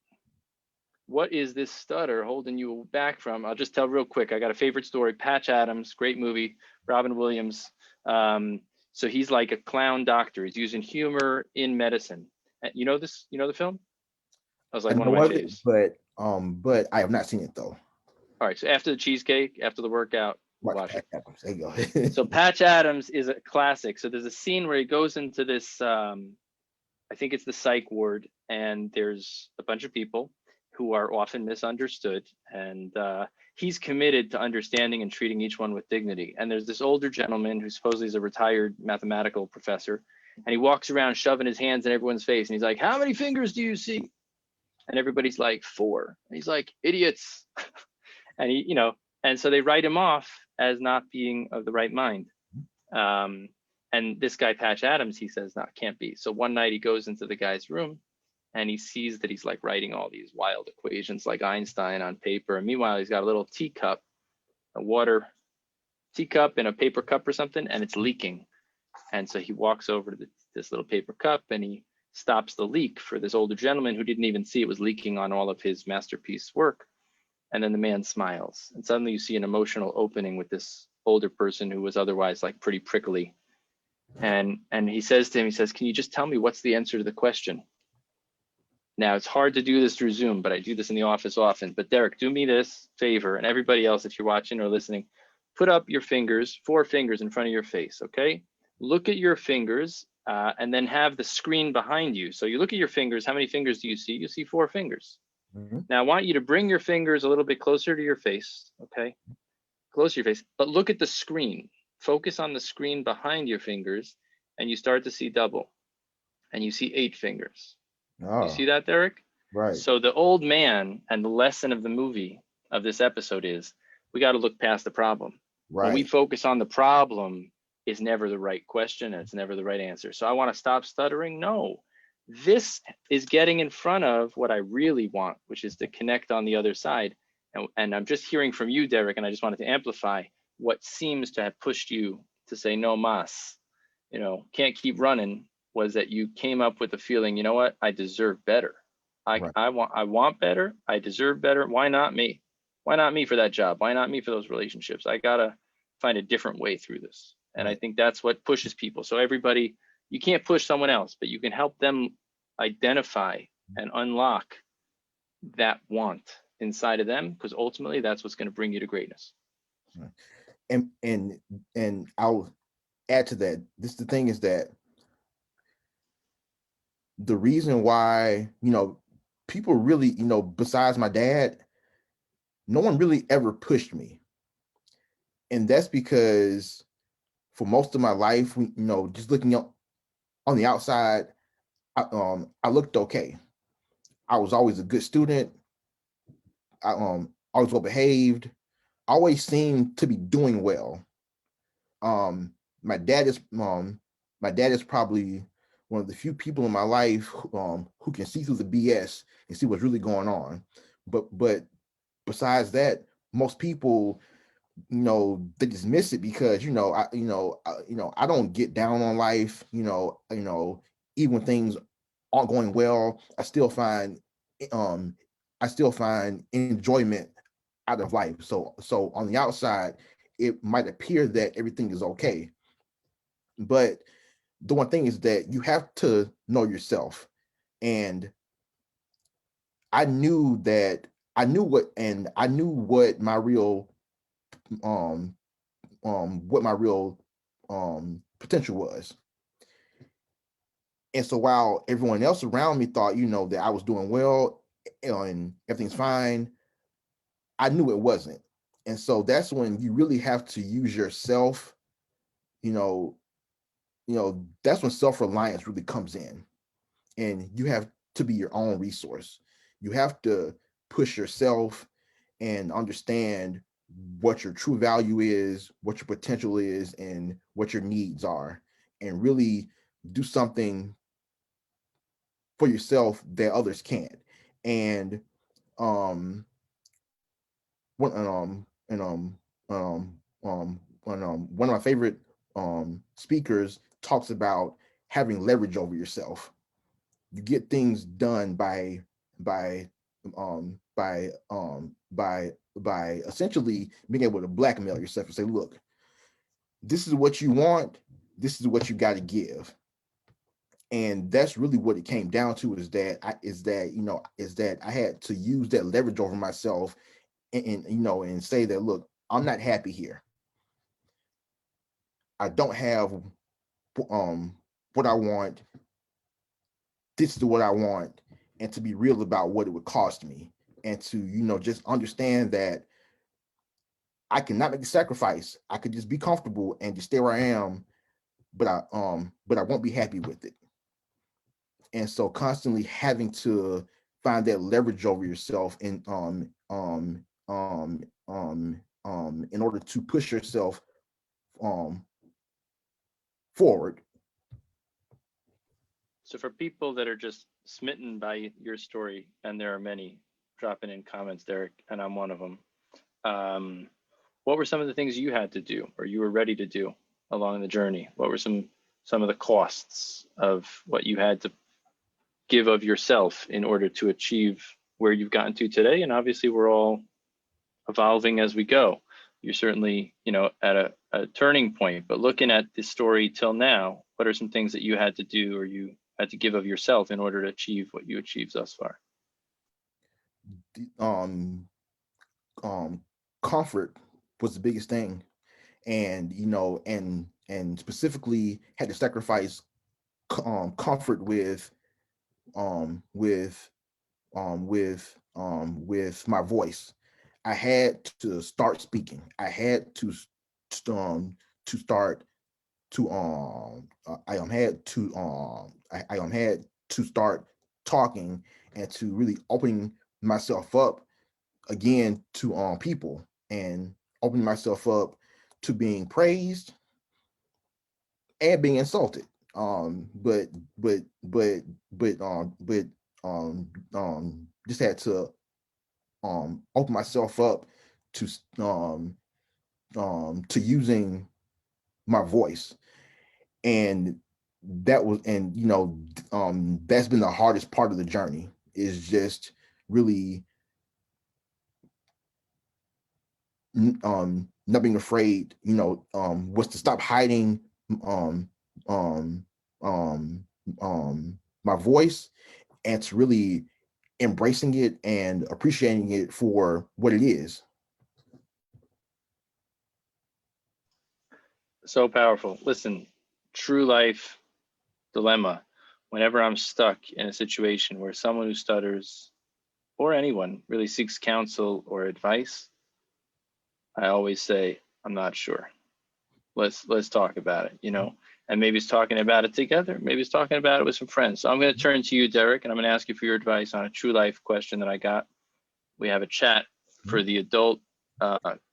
What is this stutter holding you back from? I'll just tell real quick. I got a favorite story. Patch Adams, great movie. Robin Williams. So he's like a clown doctor. He's using humor in medicine. You know this? You know the film? That was like one of my faves. But I have not seen it though. All right. So after the cheesecake, after the workout, watch it. There you go. So Patch Adams is a classic. So there's a scene where he goes into this, I think it's the psych ward, and there's a bunch of people who are often misunderstood, and he's committed to understanding and treating each one with dignity. And there's this older gentleman who supposedly is a retired mathematical professor, and he walks around shoving his hands in everyone's face, and he's like, how many fingers do you see? And everybody's like, 4. And he's like, idiots. And he, and so they write him off as not being of the right mind. And this guy, Patch Adams, he says, no, it can't be. So one night he goes into the guy's room, and he sees that he's like writing all these wild equations like Einstein on paper. And meanwhile, he's got a little teacup, a water teacup in a paper cup or something, and it's leaking. And so he walks over to this little paper cup, and he stops the leak for this older gentleman who didn't even see it was leaking on all of his masterpiece work. And then the man smiles, and suddenly you see an emotional opening with this older person who was otherwise like pretty prickly. And he says to him, can you just tell me what's the answer to the question? Now, it's hard to do this through Zoom, but I do this in the office often. But Derek, do me this favor, and everybody else, if you're watching or listening, put up your fingers, 4 fingers in front of your face, okay? Look at your fingers, and then have the screen behind you. So you look at your fingers. How many fingers do you see? You see 4 fingers. Now, I want you to bring your fingers a little bit closer to your face, okay? Close to your face, but look at the screen. Focus on the screen behind your fingers, and you start to see double, and you see 8 fingers. You see that, Derek? Right. So the old man, and the lesson of the movie of this episode is, we got to look past the problem. Right. When we focus on the problem, is never the right question, and it's never the right answer. So I want to stop stuttering? No. This is getting in front of what I really want, which is to connect on the other side. And I'm just hearing from you, Derek, and I just wanted to amplify what seems to have pushed you to say no mas, can't keep running, was that you came up with the feeling, you know what, I deserve better. I want better. I deserve better. Why not me? Why not me for that job? Why not me for those relationships? I gotta find a different way through this. And I think that's what pushes people. So everybody, you can't push someone else, but you can help them identify and unlock that want. inside of them, because ultimately that's what's going to bring you to greatness. And I'll add to that. The thing is that the reason why, people really, besides my dad, no one really ever pushed me. And that's because for most of my life, just looking up on the outside, I looked okay. I was always a good student. I always well behaved, always seemed to be doing well. Um, my dad is probably one of the few people in my life who can see through the BS and see what's really going on. But besides that, most people, they dismiss it because I don't get down on life. Even when things aren't going well, I still find enjoyment out of life. So on the outside, it might appear that everything is okay, but the one thing is that you have to know yourself. And I knew what my real potential was. And so while everyone else around me thought, that I was doing well and everything's fine, I knew it wasn't. And so that's when you really have to use yourself. That's when self-reliance really comes in, and you have to be your own resource. You have to push yourself and understand what your true value is, what your potential is, and what your needs are, and really do something for yourself that others can't. And one one of my favorite speakers talks about having leverage over yourself. You get things done by essentially being able to blackmail yourself and say, look, this is what you want, this is what you got to give. And that's really what it came down to, is that I had to use that leverage over myself and say that, look, I'm not happy here. I don't have what I want. This is what I want. And to be real about what it would cost me, and to just understand that I cannot make a sacrifice. I could just be comfortable and just stay where I am, but I won't be happy with it. And so constantly having to find that leverage over yourself in order to push yourself forward. So for people that are just smitten by your story, and there are many dropping in comments, Derek, and I'm one of them, what were some of the things you had to do or you were ready to do along the journey? What were some of the costs of what you had to give of yourself in order to achieve where you've gotten to today? And obviously we're all evolving as we go. You're certainly, at a turning point, but looking at this story till now, what are some things that you had to do or you had to give of yourself in order to achieve what you achieved thus far? Comfort was the biggest thing. And and specifically had to sacrifice comfort with my voice. I had to start speaking. I had to start to had to start talking, and to really opening myself up again to people, and opening myself up to being praised and being insulted. But just had to open myself up to using my voice. And that's been the hardest part of the journey, is just really not being afraid, was to stop hiding um um um my voice, and to really embracing it and appreciating it for what it is. So powerful. Listen, true life dilemma. Whenever I'm stuck in a situation where someone who stutters or anyone really seeks counsel or advice, I always say, I'm not sure. Let's talk about it, and maybe it's talking about it together. Maybe it's talking about it with some friends. So I'm going to turn to you, Derek, and I'm going to ask you for your advice on a true life question that I got. We have a chat for the adult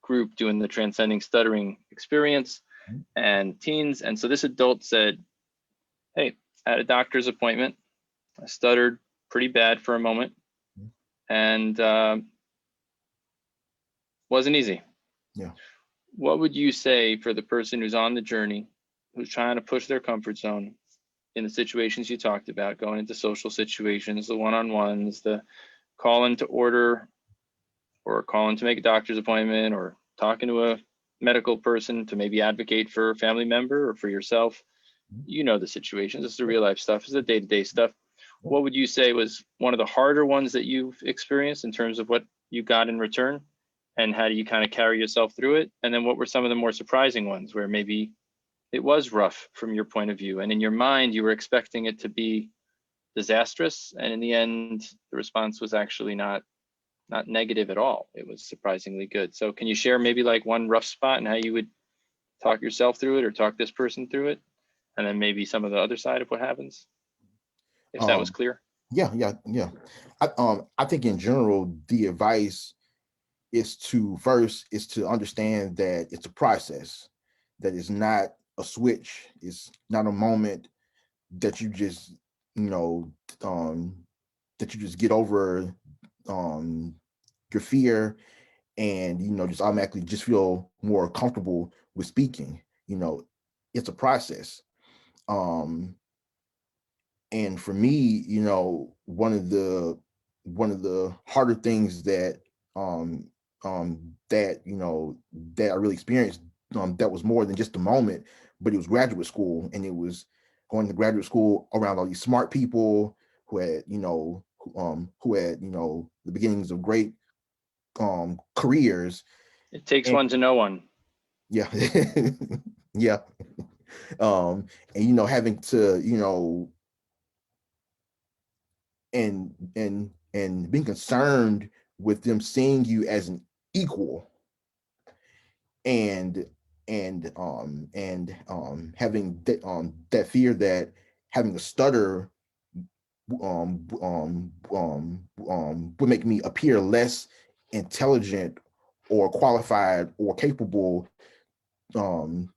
group doing the Transcending Stuttering experience and teens. And so this adult said, hey, I had a doctor's appointment. I stuttered pretty bad for a moment and wasn't easy. Yeah. What would you say for the person who's on the journey, who's trying to push their comfort zone in the situations you talked about, going into social situations, the one-on-ones, the calling to order or calling to make a doctor's appointment or talking to a medical person to maybe advocate for a family member or for yourself? You know the situations. This is the real life stuff. This is the day-to-day stuff. What would you say was one of the harder ones that you've experienced in terms of what you got in return? And how do you kind of carry yourself through it? And then what were some of the more surprising ones where maybe it was rough from your point of view, and in your mind you were expecting it to be disastrous, and in the end the response was actually not negative at all. It was surprisingly good. So can you share maybe like one rough spot and how you would talk yourself through it or talk this person through it, and then maybe some of the other side of what happens, if that was clear? Yeah. I think in general the advice is to understand that it's a process, that it's not a switch, it's not a moment that you just that you just get over your fear and just automatically just feel more comfortable with speaking. It's a process. And for me, one of the harder things that that I really experienced, that was more than just a moment, but it was graduate school, and it was going to graduate school around all these smart people who had the beginnings of great careers. It takes And one to know one. yeah. Yeah. And having to and being concerned with them seeing you as an equal, and having that fear that having a stutter would make me appear less intelligent or qualified or capable to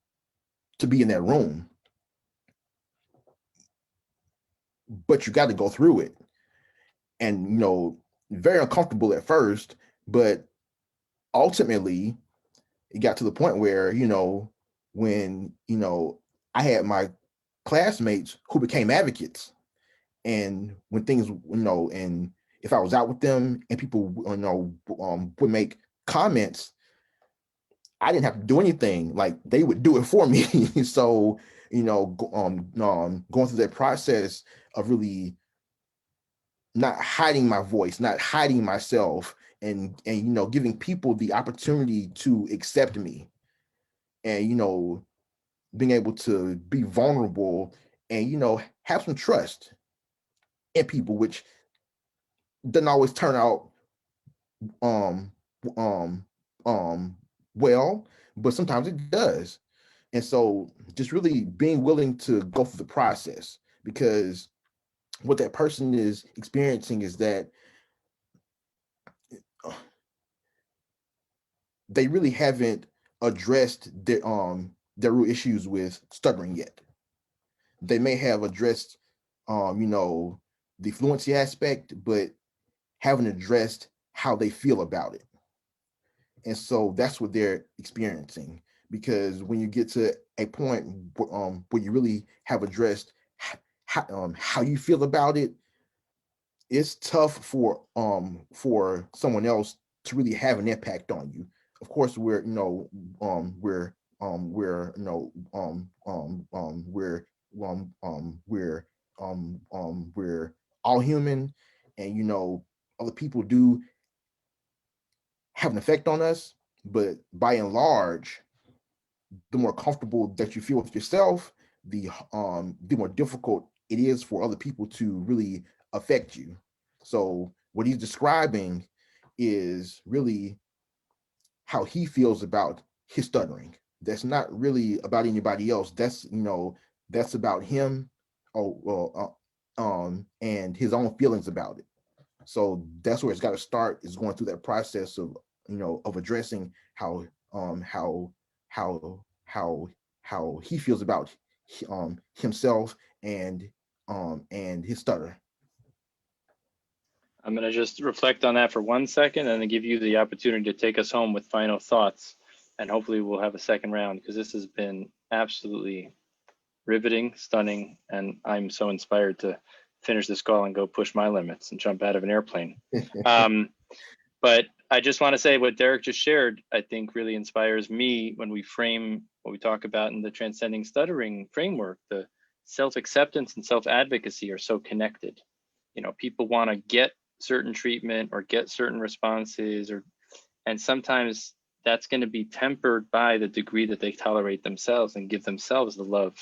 be in that room. But you got to go through it, and very uncomfortable at first, but ultimately it got to the point where when I had my classmates who became advocates, and when things and if I was out with them and people would make comments, I didn't have to do anything, like they would do it for me. So going through that process of really not hiding my voice, not hiding myself, and giving people the opportunity to accept me, and being able to be vulnerable, and have some trust in people, which doesn't always turn out um um well, but sometimes it does. And so just really being willing to go through the process, because what that person is experiencing is that they really haven't addressed their real issues with stuttering yet. They may have addressed the fluency aspect, but haven't addressed how they feel about it. And so that's what they're experiencing, because when you get to a point where you really have addressed how you feel about it, it's tough for someone else to really have an impact on you. Of course, we're all human, and other people do have an effect on us, but by and large, the more comfortable that you feel with yourself, the more difficult it is for other people to really affect you. So what he's describing is really how he feels about his stuttering. That's not really about anybody else. That's, that's about him, and his own feelings about it. So that's where it's got to start, is going through that process of, of addressing how how how he feels about himself and his stutter. I'm going to just reflect on that for 1 second and then give you the opportunity to take us home with final thoughts. And hopefully we'll have a second round, because this has been absolutely riveting, stunning, and I'm so inspired to finish this call and go push my limits and jump out of an airplane. But I just want to say what Derek just shared, I think really inspires me when we frame what we talk about in the Transcending Stuttering framework. The self-acceptance and self-advocacy are so connected. People want to get certain treatment or get certain responses, and sometimes that's going to be tempered by the degree that they tolerate themselves and give themselves the love,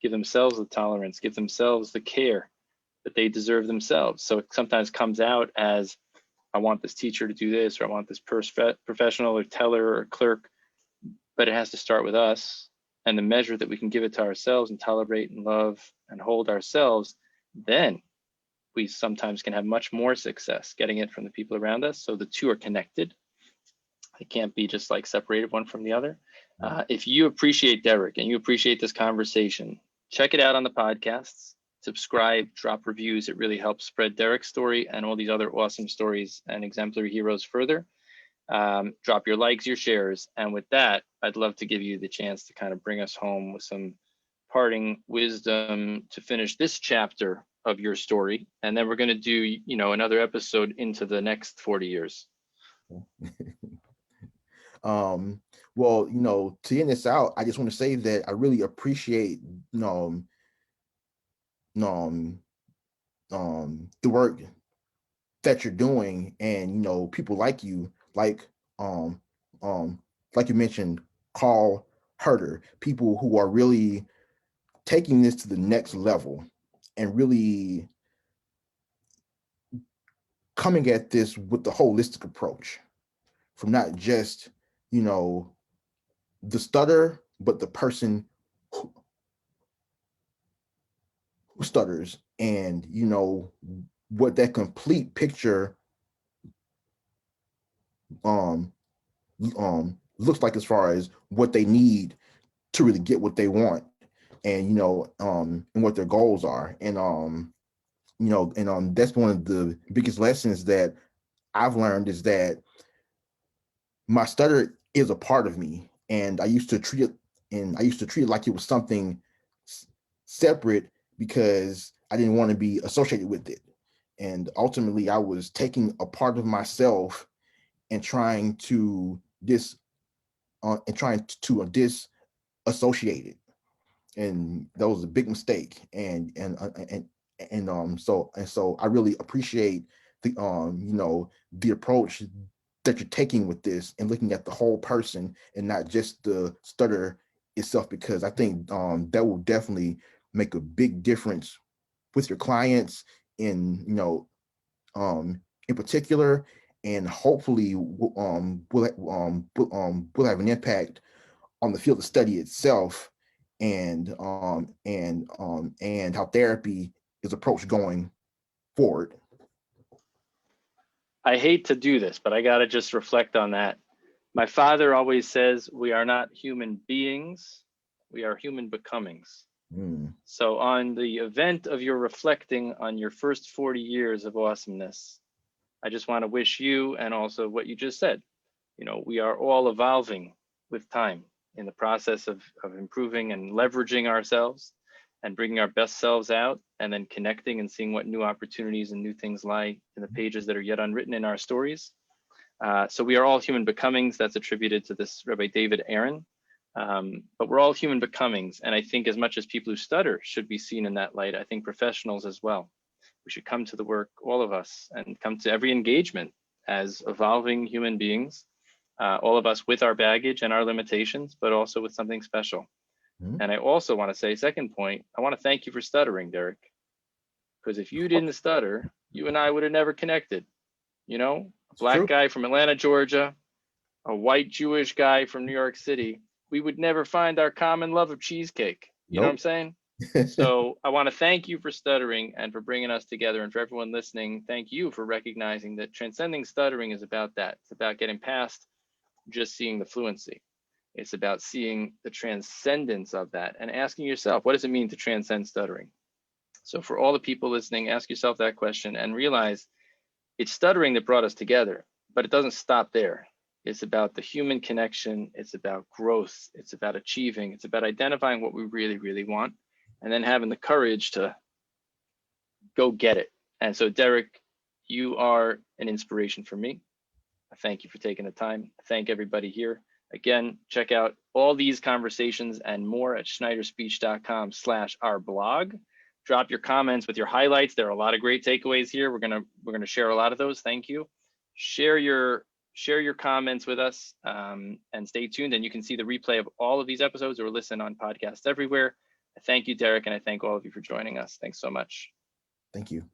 give themselves the tolerance, give themselves the care that they deserve themselves. So it sometimes comes out as, I want this teacher to do this, or I want this professional or teller or clerk, but it has to start with us. And the measure that we can give it to ourselves and tolerate and love and hold ourselves, then we sometimes can have much more success getting it from the people around us. So the two are connected. They can't be just like separated one from the other. If you appreciate Derek and you appreciate this conversation, check it out on the podcasts, subscribe, drop reviews. It really helps spread Derek's story and all these other awesome stories and exemplary heroes further. Drop your likes, your shares. And with that, I'd love to give you the chance to kind of bring us home with some parting wisdom to finish this chapter of your story. And then we're going to do, another episode into the next 40 years. Well, to end this out, I just want to say that I really appreciate the work that you're doing, and people like you, like you mentioned, Carl Herder, people who are really taking this to the next level and really coming at this with the holistic approach, from not just the stutter, but the person who stutters, and what that complete picture looks like, as far as what they need to really get what they want, and and what their goals are. And that's one of the biggest lessons that I've learned, is that my stutter is a part of me, and I used to treat it like it was something separate, because I didn't want to be associated with it. And ultimately, I was taking a part of myself and trying to disassociate it, and that was a big mistake. So I really appreciate the approach that you're taking with this, and looking at the whole person and not just the stutter itself, because I think that will definitely make a big difference with your clients in particular, and hopefully will have an impact on the field of study itself, and how therapy is approached going forward. I hate to do this, but I got to just reflect on that. My father always says, we are not human beings, we are human becomings. So on the event of your reflecting on your first 40 years of awesomeness, I just want to wish you, and also what you just said, we are all evolving with time in the process of improving and leveraging ourselves and bringing our best selves out, and then connecting and seeing what new opportunities and new things lie in the pages that are yet unwritten in our stories. So we are all human becomings. That's attributed to this Rabbi David Aaron. But we're all human becomings. And I think as much as people who stutter should be seen in that light, I think professionals as well. We should come to the work, all of us, and come to every engagement as evolving human beings, all of us with our baggage and our limitations, but also with something special. Mhm. And I also want to say, second point, I want to thank you for stuttering, Derek, because if you didn't stutter, you and I would have never connected. You know, a black True. guy from Atlanta, Georgia, a white Jewish guy from New York City, we would never find our common love of cheesecake. You know what I'm saying? So I want to thank you for stuttering and for bringing us together. And for everyone listening, thank you for recognizing that transcending stuttering is about that. It's about getting past just seeing the fluency. It's about seeing the transcendence of that and asking yourself, what does it mean to transcend stuttering? So for all the people listening, ask yourself that question and realize it's stuttering that brought us together, but it doesn't stop there. It's about the human connection. It's about growth. It's about achieving. It's about identifying what we really, really want, and then having the courage to go get it. And so, Derek, you are an inspiration for me. I thank you for taking the time. I thank everybody here. Again, check out all these conversations and more at schneiderspeech.com/our blog. Drop your comments with your highlights. There are a lot of great takeaways here. We're gonna share a lot of those. Thank you. Share your comments with us, and stay tuned. And you can see the replay of all of these episodes or listen on podcasts everywhere. I thank you, Derek, and I thank all of you for joining us. Thanks so much. Thank you.